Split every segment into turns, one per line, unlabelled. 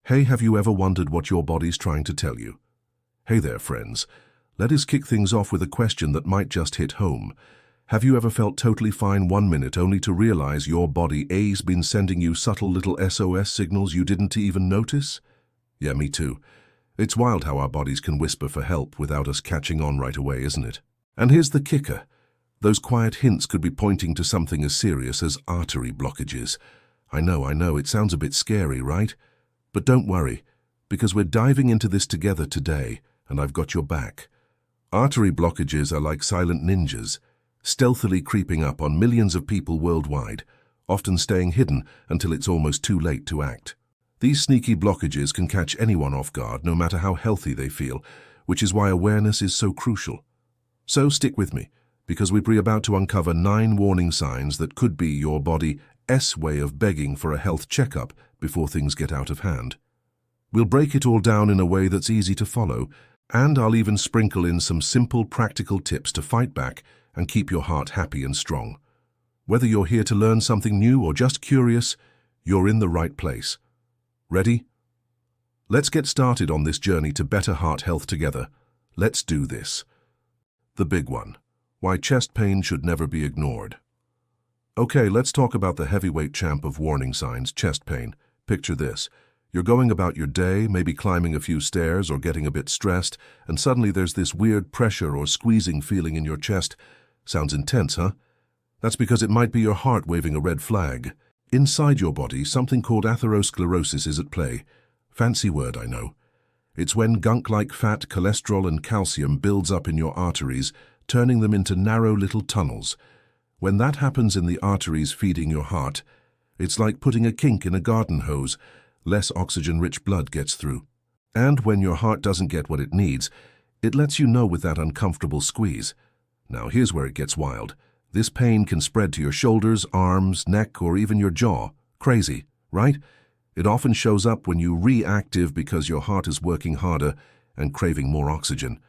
Hey, have you ever wondered what your body's trying to tell you? Hey there, friends. Let us kick things off with a question that might just hit home. Have you ever felt totally fine 1 minute only to realize your body's been sending you subtle little SOS signals you didn't even notice? Yeah, me too. It's wild how our bodies can whisper for help without us catching on right away, isn't it? And here's the kicker. Those quiet hints could be pointing to something as serious as artery blockages. I know, it sounds a bit scary, right? But don't worry, because we're diving into this together today, and I've got your back. Artery blockages are like silent ninjas, stealthily creeping up on millions of people worldwide, often staying hidden until it's almost too late to act. These sneaky blockages can catch anyone off guard, no matter how healthy they feel, which is why awareness is so crucial. So stick with me, because we're about to uncover 9 warning signs that could be your body's way of begging for a health checkup before things get out of hand. We'll break it all down in a way that's easy to follow, and I'll even sprinkle in some simple, practical tips to fight back and keep your heart happy and strong. Whether you're here to learn something new or just curious, you're in the right place. Ready? Let's get started on this journey to better heart health together. Let's do this. The big one. Why chest pain should never be ignored. Okay, let's talk about the heavyweight champ of warning signs, chest pain. Picture this. You're going about your day, maybe climbing a few stairs or getting a bit stressed, and suddenly there's this weird pressure or squeezing feeling in your chest. Sounds intense, huh? That's because it might be your heart waving a red flag. Inside your body, something called atherosclerosis is at play. Fancy word, I know. It's when gunk like fat, cholesterol, and calcium builds up in your arteries, turning them into narrow little tunnels. When that happens in the arteries feeding your heart, it's like putting a kink in a garden hose. Less oxygen-rich blood gets through. And when your heart doesn't get what it needs, it lets you know with that uncomfortable squeeze. Now here's where it gets wild. This pain can spread to your shoulders, arms, neck, or even your jaw. Crazy, right? It often shows up when you're reactive because your heart is working harder and craving more oxygen.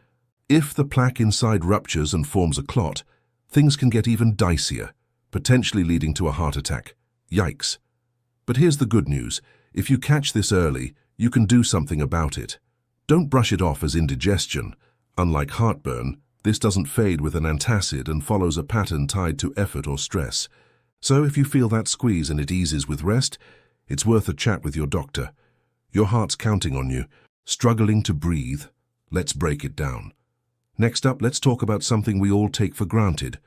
If the plaque inside ruptures and forms a clot, things can get even dicier, potentially leading to a heart attack. Yikes. But here's the good news. If you catch this early, you can do something about it. Don't brush it off as indigestion. Unlike heartburn, this doesn't fade with an antacid and follows a pattern tied to effort or stress. So if you feel that squeeze and it eases with rest, it's worth a chat with your doctor. Your heart's counting on you. Struggling to breathe? Let's break it down. Next up, let's talk about something we all take for granted.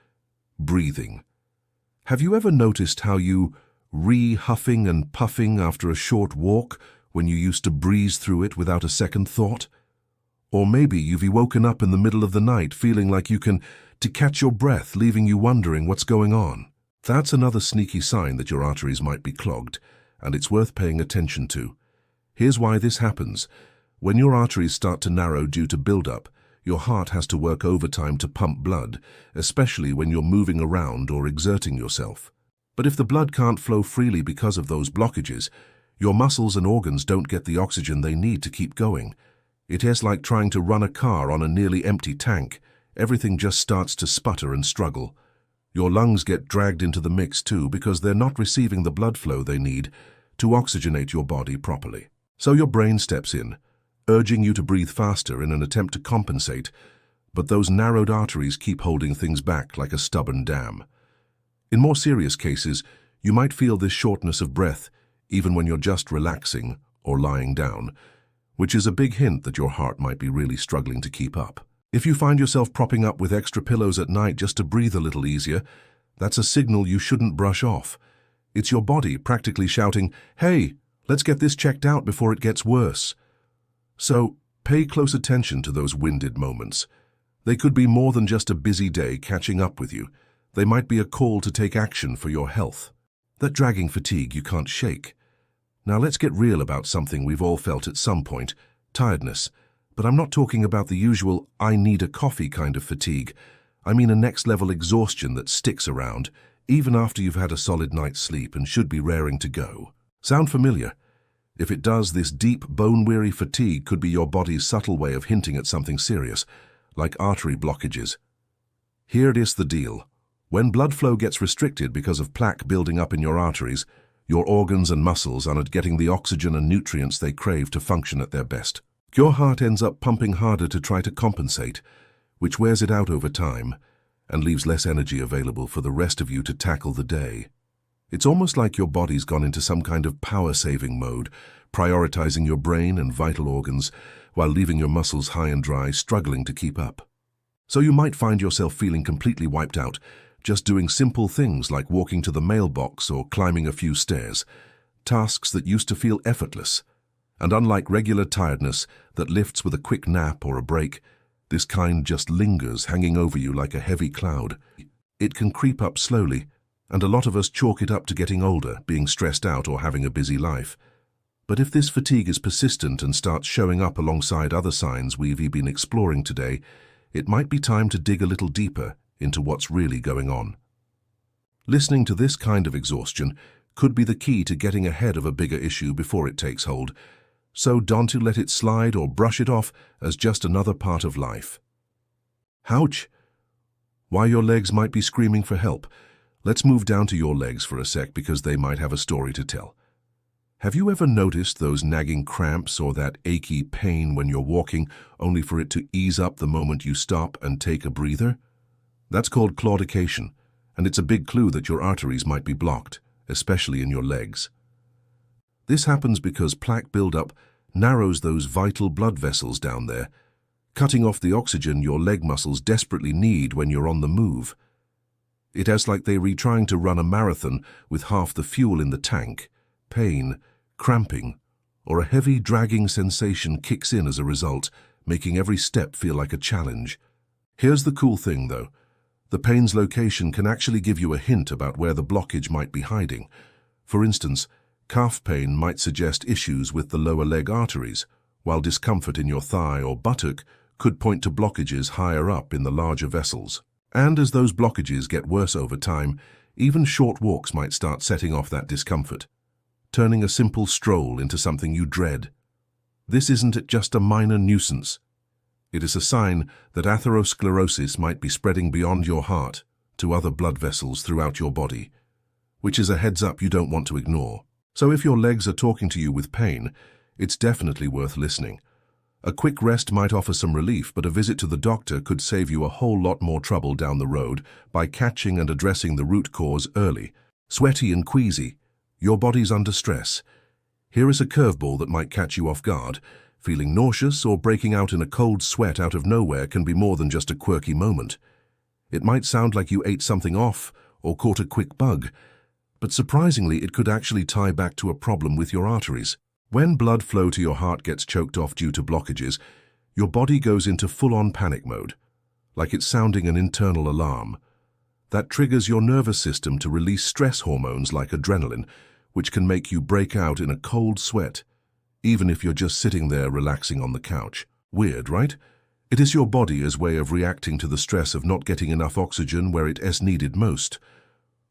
Breathing. Have you ever noticed how you huffing and puffing after a short walk when you used to breeze through it without a second thought? Or maybe you've woken up in the middle of the night feeling like you can catch your breath, leaving you wondering what's going on. That's another sneaky sign that your arteries might be clogged, and it's worth paying attention to. Here's why this happens. When your arteries start to narrow due to buildup, your heart has to work overtime to pump blood, especially when you're moving around or exerting yourself. But if the blood can't flow freely because of those blockages, your muscles and organs don't get the oxygen they need to keep going. It is like trying to run a car on a nearly empty tank. Everything just starts to sputter and struggle. Your lungs get dragged into the mix too because they're not receiving the blood flow they need to oxygenate your body properly. So your brain steps in, urging you to breathe faster in an attempt to compensate, but those narrowed arteries keep holding things back like a stubborn dam. In more serious cases, you might feel this shortness of breath even when you're just relaxing or lying down, which is a big hint that your heart might be really struggling to keep up. If you find yourself propping up with extra pillows at night just to breathe a little easier, that's a signal you shouldn't brush off. It's your body practically shouting, "Hey, let's get this checked out before it gets worse." So, pay close attention to those winded moments. They could be more than just a busy day catching up with you. They might be a call to take action for your health. That dragging fatigue you can't shake. Now let's get real about something we've all felt at some point, tiredness. But I'm not talking about the usual "I need a coffee" kind of fatigue. I mean a next-level exhaustion that sticks around, even after you've had a solid night's sleep and should be raring to go. Sound familiar? If it does, this deep, bone-weary fatigue could be your body's subtle way of hinting at something serious, like artery blockages. Here it is the deal. When blood flow gets restricted because of plaque building up in your arteries, Your organs and muscles aren't getting the oxygen and nutrients they crave to function at their best. Your heart ends up pumping harder to try to compensate, which wears it out over time and leaves less energy available for the rest of you to tackle the day. It's almost like your body's gone into some kind of power-saving mode, prioritizing your brain and vital organs while leaving your muscles high and dry, struggling to keep up. So you might find yourself feeling completely wiped out, just doing simple things like walking to the mailbox or climbing a few stairs, tasks that used to feel effortless. And unlike regular tiredness that lifts with a quick nap or a break, this kind just lingers, hanging over you like a heavy cloud. It can creep up slowly, and a lot of us chalk it up to getting older, being stressed out, or having a busy life. But if this fatigue is persistent and starts showing up alongside other signs we've been exploring today, it might be time to dig a little deeper into what's really going on. Listening to this kind of exhaustion could be the key to getting ahead of a bigger issue before it takes hold, so don't let it slide or brush it off as just another part of life. Ouch! Why your legs might be screaming for help. Let's move down to your legs for a sec because they might have a story to tell. Have you ever noticed those nagging cramps or that achy pain when you're walking, only for it to ease up the moment you stop and take a breather? That's called claudication, and it's a big clue that your arteries might be blocked, especially in your legs. This happens because plaque buildup narrows those vital blood vessels down there, cutting off the oxygen your leg muscles desperately need when you're on the move. It's like they're trying to run a marathon with half the fuel in the tank. Pain, cramping, or a heavy dragging sensation kicks in as a result, making every step feel like a challenge. Here's the cool thing, though. The pain's location can actually give you a hint about where the blockage might be hiding. For instance, calf pain might suggest issues with the lower leg arteries, while discomfort in your thigh or buttock could point to blockages higher up in the larger vessels. And as those blockages get worse over time, even short walks might start setting off that discomfort, turning a simple stroll into something you dread. This isn't just a minor nuisance. It is a sign that atherosclerosis might be spreading beyond your heart to other blood vessels throughout your body, which is a heads up you don't want to ignore. So if your legs are talking to you with pain, it's definitely worth listening. A quick rest might offer some relief, but a visit to the doctor could save you a whole lot more trouble down the road by catching and addressing the root cause early. Sweaty and queasy, your body's under stress. Here is a curveball that might catch you off guard. Feeling nauseous or breaking out in a cold sweat out of nowhere can be more than just a quirky moment. It might sound like you ate something off or caught a quick bug, but surprisingly it could actually tie back to a problem with your arteries. When blood flow to your heart gets choked off due to blockages, your body goes into full-on panic mode, like it's sounding an internal alarm. That triggers your nervous system to release stress hormones like adrenaline, which can make you break out in a cold sweat, even if you're just sitting there relaxing on the couch. Weird, right? It is your body's way of reacting to the stress of not getting enough oxygen where it is needed most.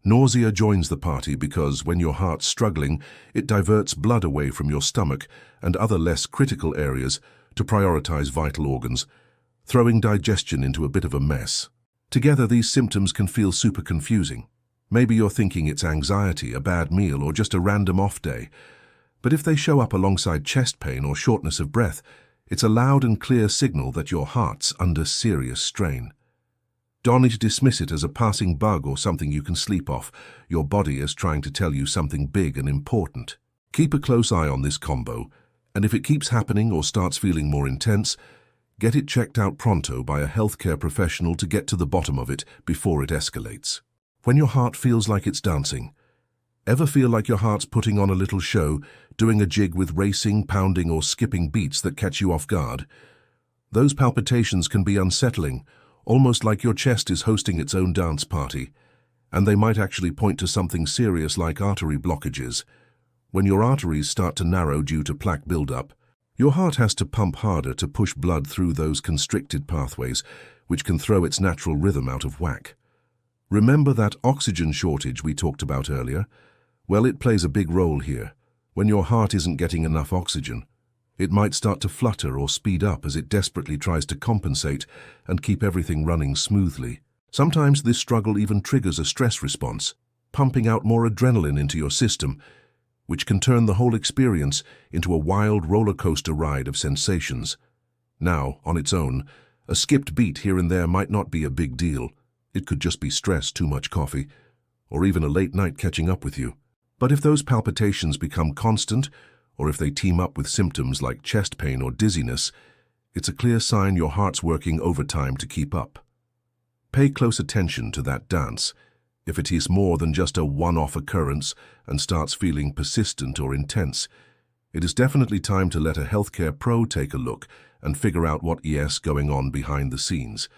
Nausea joins the party because when your heart's struggling, it diverts blood away from your stomach and other less critical areas to prioritize vital organs, throwing digestion into a bit of a mess. Together, these symptoms can feel super confusing. Maybe you're thinking it's anxiety, a bad meal, or just a random off day. But if they show up alongside chest pain or shortness of breath, it's a loud and clear signal that your heart's under serious strain. Don't need to dismiss it as a passing bug or something you can sleep off. Your body is trying to tell you something big and important. Keep a close eye on this combo, and if it keeps happening or starts feeling more intense, get it checked out pronto by a healthcare professional to get to the bottom of it before it escalates. When your heart feels like it's dancing, ever feel like your heart's putting on a little show, doing a jig with racing, pounding, or skipping beats that catch you off guard? Those palpitations can be unsettling, almost like your chest is hosting its own dance party, and they might actually point to something serious like artery blockages. When your arteries start to narrow due to plaque buildup, your heart has to pump harder to push blood through those constricted pathways, which can throw its natural rhythm out of whack. Remember that oxygen shortage we talked about earlier? Well, it plays a big role here. When your heart isn't getting enough oxygen, it might start to flutter or speed up as it desperately tries to compensate and keep everything running smoothly. Sometimes this struggle even triggers a stress response, pumping out more adrenaline into your system, which can turn the whole experience into a wild roller coaster ride of sensations. Now, on its own, a skipped beat here and there might not be a big deal. It could just be stress, too much coffee, or even a late night catching up with you. But if those palpitations become constant, or if they team up with symptoms like chest pain or dizziness, it's a clear sign your heart's working overtime to keep up. Pay close attention to that dance. If it is more than just a one-off occurrence and starts feeling persistent or intense, it is definitely time to let a healthcare pro take a look and figure out what is going on behind the scenes.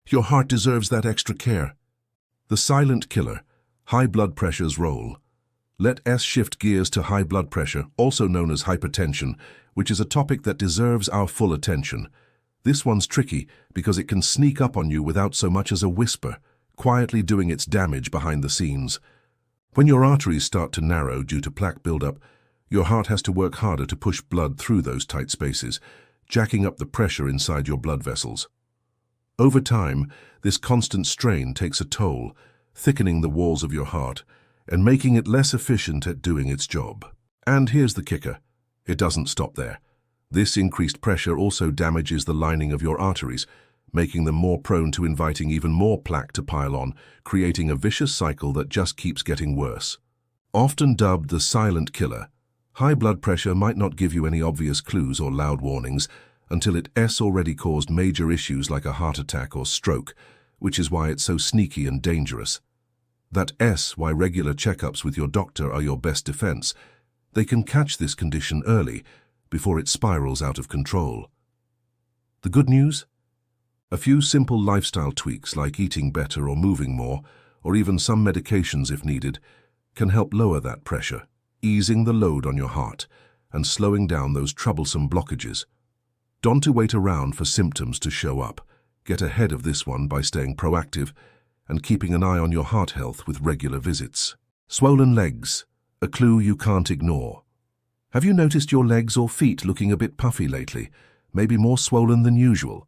Your heart deserves that extra care. The silent killer, high blood pressure's role. Let us shift gears to high blood pressure, also known as hypertension, which is a topic that deserves our full attention. This one's tricky because it can sneak up on you without so much as a whisper, quietly doing its damage behind the scenes. When your arteries start to narrow due to plaque buildup, your heart has to work harder to push blood through those tight spaces, jacking up the pressure inside your blood vessels. Over time, this constant strain takes a toll, thickening the walls of your heart and making it less efficient at doing its job. And here's the kicker. It doesn't stop there. This increased pressure also damages the lining of your arteries, making them more prone to inviting even more plaque to pile on, creating a vicious cycle that just keeps getting worse. Often dubbed the silent killer, high blood pressure might not give you any obvious clues or loud warnings until it's already caused major issues like a heart attack or stroke, which is why it's so sneaky and dangerous. That's why regular checkups with your doctor are your best defense. They can catch this condition early, before it spirals out of control. The good news? A few simple lifestyle tweaks like eating better or moving more, or even some medications if needed, can help lower that pressure, easing the load on your heart and slowing down those troublesome blockages. Don't wait around for symptoms to show up. Get ahead of this one by staying proactive and keeping an eye on your heart health with regular visits. Swollen legs, a clue you can't ignore. Have you noticed your legs or feet looking a bit puffy lately, maybe more swollen than usual?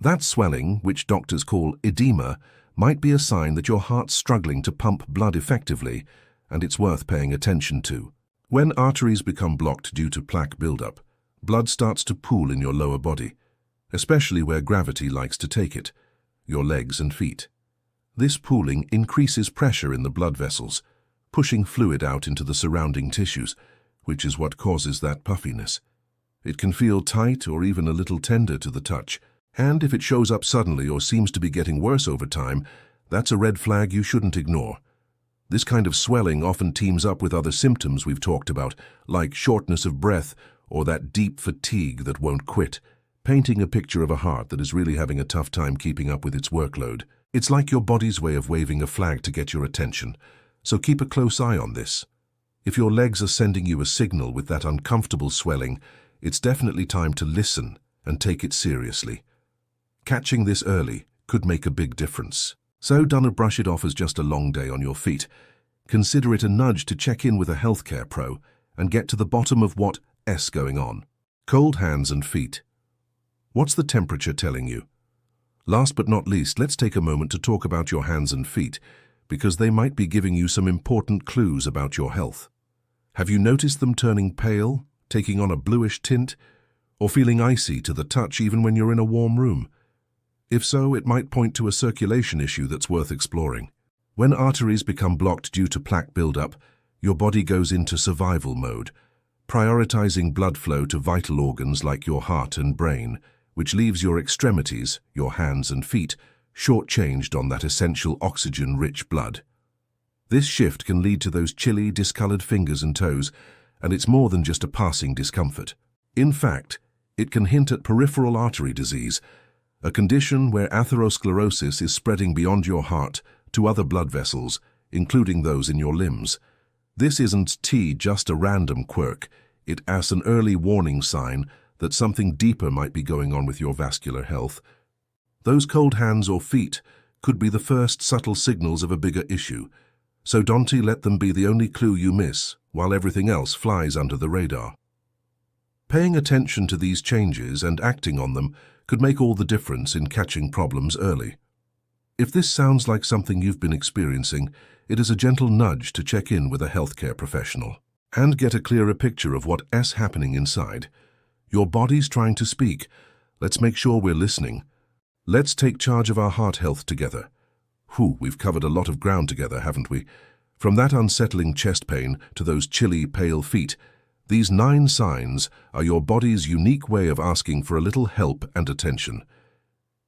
That swelling, which doctors call edema, might be a sign that your heart's struggling to pump blood effectively, and it's worth paying attention to. When arteries become blocked due to plaque buildup, blood starts to pool in your lower body, especially where gravity likes to take it, your legs and feet. This pooling increases pressure in the blood vessels, pushing fluid out into the surrounding tissues, which is what causes that puffiness. It can feel tight or even a little tender to the touch, and if it shows up suddenly or seems to be getting worse over time, that's a red flag you shouldn't ignore. This kind of swelling often teams up with other symptoms we've talked about, like shortness of breath or that deep fatigue that won't quit, painting a picture of a heart that is really having a tough time keeping up with its workload. It's like your body's way of waving a flag to get your attention, so keep a close eye on this. If your legs are sending you a signal with that uncomfortable swelling, it's definitely time to listen and take it seriously. Catching this early could make a big difference. So don't brush it off as just a long day on your feet. Consider it a nudge to check in with a healthcare pro and get to the bottom of what's going on. Cold hands and feet. What's the temperature telling you? Last but not least, let's take a moment to talk about your hands and feet, because they might be giving you some important clues about your health. Have you noticed them turning pale, taking on a bluish tint, or feeling icy to the touch even when you're in a warm room? If so, it might point to a circulation issue that's worth exploring. When arteries become blocked due to plaque buildup, your body goes into survival mode, prioritizing blood flow to vital organs like your heart and brain, which leaves your extremities, your hands and feet, shortchanged on that essential oxygen-rich blood. This shift can lead to those chilly, discolored fingers and toes, and it's more than just a passing discomfort. In fact, it can hint at peripheral artery disease, a condition where atherosclerosis is spreading beyond your heart to other blood vessels, including those in your limbs. This isn't just a random quirk. It's an early warning sign that something deeper might be going on with your vascular health. Those cold hands or feet could be the first subtle signals of a bigger issue, so don't let them be the only clue you miss while everything else flies under the radar. Paying attention to these changes and acting on them could make all the difference in catching problems early. If this sounds like something you've been experiencing, it is a gentle nudge to check in with a healthcare professional. and get a clearer picture of what's happening inside. Your body's trying to speak. Let's make sure we're listening. Let's take charge of our heart health together. We've covered a lot of ground together, haven't we? From that unsettling chest pain to those chilly, pale feet, these 9 signs are your body's unique way of asking for a little help and attention.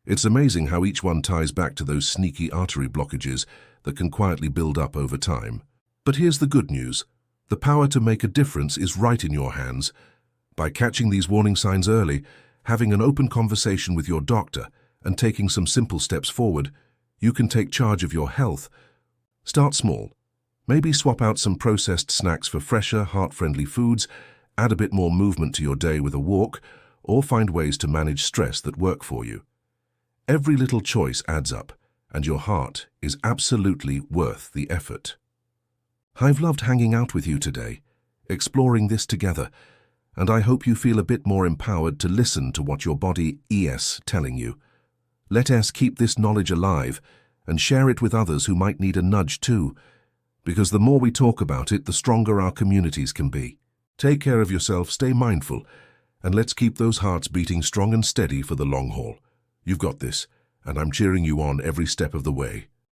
It's amazing how each one ties back to those sneaky artery blockages that can quietly build up over time. But here's the good news. The power to make a difference is right in your hands. By catching these warning signs early, having an open conversation with your doctor, and taking some simple steps forward, you can take charge of your health. Start small. Maybe swap out some processed snacks for fresher, heart-friendly foods, add a bit more movement to your day with a walk, or find ways to manage stress that work for you. Every little choice adds up, and your heart is absolutely worth the effort. I've loved hanging out with you today, exploring this together, and I hope you feel a bit more empowered to listen to what your body is telling you. Let us keep this knowledge alive and share it with others who might need a nudge too, because the more we talk about it, the stronger our communities can be. Take care of yourself, stay mindful, and let's keep those hearts beating strong and steady for the long haul. You've got this, and I'm cheering you on every step of the way.